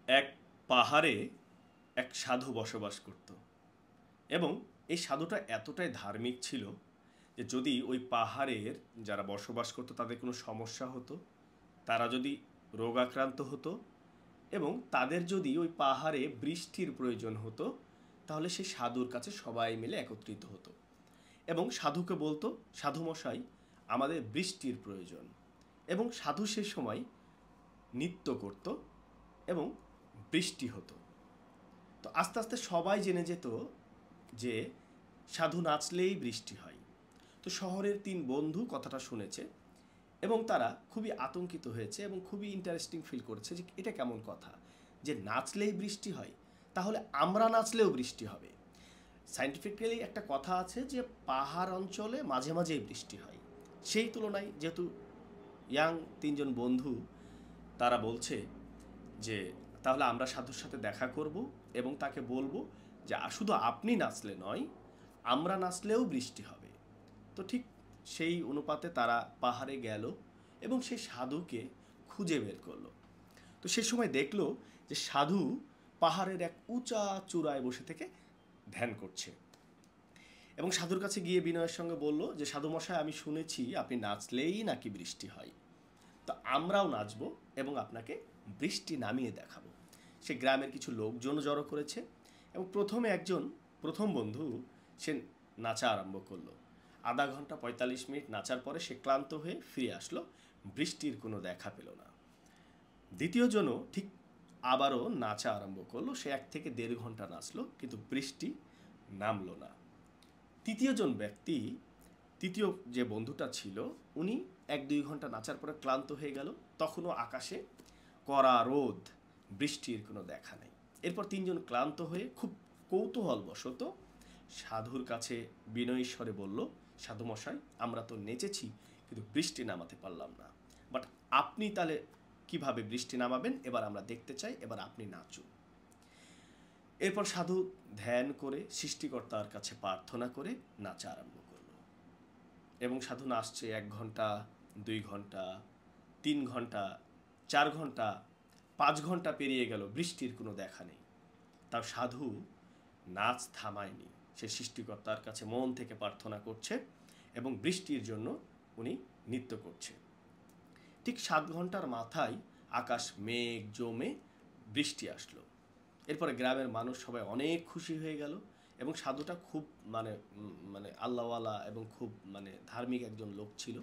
এক পাহাড়ে এক সাধু বসবাস করত এবং এই সাধুটা এতটাই ধার্মিক ছিল যে যদি ওই পাহাড়ের যারা বসবাস করতো তাদের কোনো সমস্যা হতো, তারা যদি রোগাক্রান্ত হতো এবং তাদের যদি ওই পাহাড়ে বৃষ্টির প্রয়োজন হতো, তাহলে সেই সাধুর কাছে সবাই মিলে একত্রিত হতো এবং সাধুকে বলতো, সাধু মশাই আমাদের বৃষ্টির প্রয়োজন। এবং সাধু সে সময় নৃত্য করত এবং বৃষ্টি হতো। তো আস্তে আস্তে সবাই জেনে যেত যে সাধু নাচলেই বৃষ্টি হয়। তো শহরের 3 বন্ধু কথাটা শুনেছে এবং তারা খুবই আতঙ্কিত হয়েছে এবং খুবই ইন্টারেস্টিং ফিল করেছে যে এটা কেমন কথা, যে নাচলেই বৃষ্টি হয়, তাহলে আমরা নাচলেও বৃষ্টি হবে। সায়েন্টিফিক্যালি একটা কথা আছে যে পাহাড় অঞ্চলে মাঝে মাঝেই বৃষ্টি হয়। সেই তুলনায় যেহেতু ইয়াং 3 জন বন্ধু, তারা বলছে যে তাহলে আমরা সাধুর সাথে দেখা করব এবং তাকে বলবো যে শুধু আপনি নাচলে নয়, আমরা নাচলেও বৃষ্টি হবে। তো ঠিক সেই অনুপাতে তারা পাহাড়ে গেল এবং সেই সাধুকে খুঁজে বের করলো। তো সে সময় দেখলো যে সাধু পাহাড়ের এক উঁচা চূড়ায় বসে থেকে ধ্যান করছে এবং সাধুর কাছে গিয়ে বিনয়ের সঙ্গে বলল যে সাধু মশাই, আমি শুনেছি আপনি নাচলেই নাকি বৃষ্টি হয়, তো আমরাও নাচবো এবং আপনাকে বৃষ্টি নামিয়ে দেখাবো। সে গ্রামের কিছু লোকজন জড়ো করেছে এবং প্রথম বন্ধু সে নাচা আরম্ভ করলো। আধা ঘন্টা 45 মিনিট নাচার পরে সে ক্লান্ত হয়ে ফিরে আসলো, বৃষ্টির কোনো দেখা পেল না। দ্বিতীয় জনও ঠিক আবারও নাচা আরম্ভ করলো, সে 1 থেকে 1.5 ঘন্টা নাচলো কিন্তু বৃষ্টি নামলো না। তৃতীয় যে বন্ধুটা ছিল উনি 1-2 ঘন্টা নাচার পরে ক্লান্ত হয়ে গেল, তখনও আকাশে কড়া রোদ, বৃষ্টির কোনো দেখা নেই। এরপর 3 জন ক্লান্ত হয়ে খুব কৌতূহলবশত সাধুর কাছে বিনয়ী স্বরে বলল, সাধু মশাই আমরা তো নেচেছি কিন্তু বৃষ্টি নামাতে পারলাম না, বাট আপনি তাহলে কিভাবে বৃষ্টি নামাবেন এবার আমরা দেখতে চাই, এবার আপনি নাচুন। এরপর সাধু ধ্যান করে সৃষ্টিকর্তার কাছে প্রার্থনা করে নাচা আরম্ভ করলো এবং সাধু নাচছে 1 ঘন্টা, 2 ঘন্টা, 3 ঘন্টা, 4 ঘন্টা, 5 ঘন্টা পেরিয়ে গেল, বৃষ্টির কোনো দেখা নেই। তাও সাধু নাচ থামায়নি, সে সৃষ্টিকর্তার কাছে মন থেকে প্রার্থনা করছে এবং বৃষ্টির জন্য উনি নৃত্য করছে। ঠিক 7 ঘন্টার মাথায় আকাশ মেঘ জমে বৃষ্টি আসলো। এরপরে গ্রামের মানুষ সবাই অনেক খুশি হয়ে গেল এবং সাধুটা খুব মানে আল্লাহওয়ালা এবং খুব ধার্মিক একজন লোক ছিল।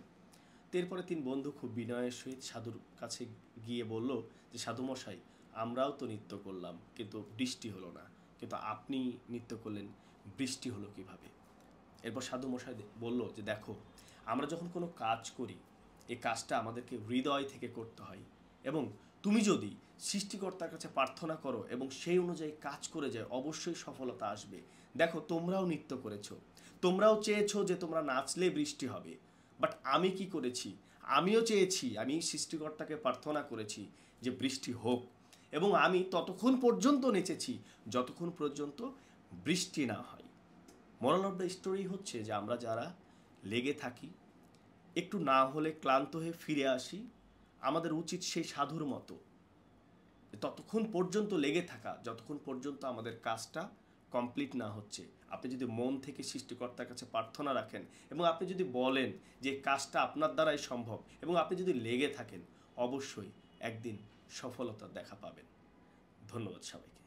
তো এরপরে 3 বন্ধু খুব বিনয়ের সহিত সাধুর কাছে গিয়ে বলল যে সাধু মশাই আমরাও তো নৃত্য করলাম কিন্তু বৃষ্টি হলো না, কিন্তু আপনি নৃত্য করলেন, বৃষ্টি হলো কিভাবে? এরপর সাধু মশাই বলল যে দেখো, আমরা যখন কোনো কাজ করি এই কাজটা আমাদেরকে হৃদয় থেকে করতে হয় এবং তুমি যদি সৃষ্টিকর্তার কাছে প্রার্থনা করো এবং সেই অনুযায়ী কাজ করে যায় অবশ্যই সফলতা আসবে। দেখো তোমরাও নৃত্য করেছো, তোমরাও চেয়েছো যে তোমরা নাচলে বৃষ্টি হবে, বাট আমি কি করেছি, আমিও চেয়েছি, আমি সৃষ্টিকর্তাকে প্রার্থনা করেছি যে বৃষ্টি হোক এবং আমি ততক্ষণ পর্যন্ত নেচেছি যতক্ষণ পর্যন্ত বৃষ্টি না হয়। মোরাল অফ দ্য স্টোরি হচ্ছে যে আমরা যারা লেগে থাকি, একটু না হলে ক্লান্ত হয়ে ফিরে আসি, আমাদের উচিত সেই সাধুর মতো ততক্ষণ পর্যন্ত লেগে থাকা যতক্ষণ পর্যন্ত আমাদের কাজটা কমপ্লিট না হচ্ছে। আপনি যদি মন থেকে সৃষ্টিকর্তার কাছে প্রার্থনা রাখেন এবং আপনি যদি বলেন যে কাজটা আপনার দ্বারাই সম্ভব এবং আপনি যদি লেগে থাকেন, অবশ্যই একদিন সফলতার দেখা পাবেন। ধন্যবাদ সবাইকে।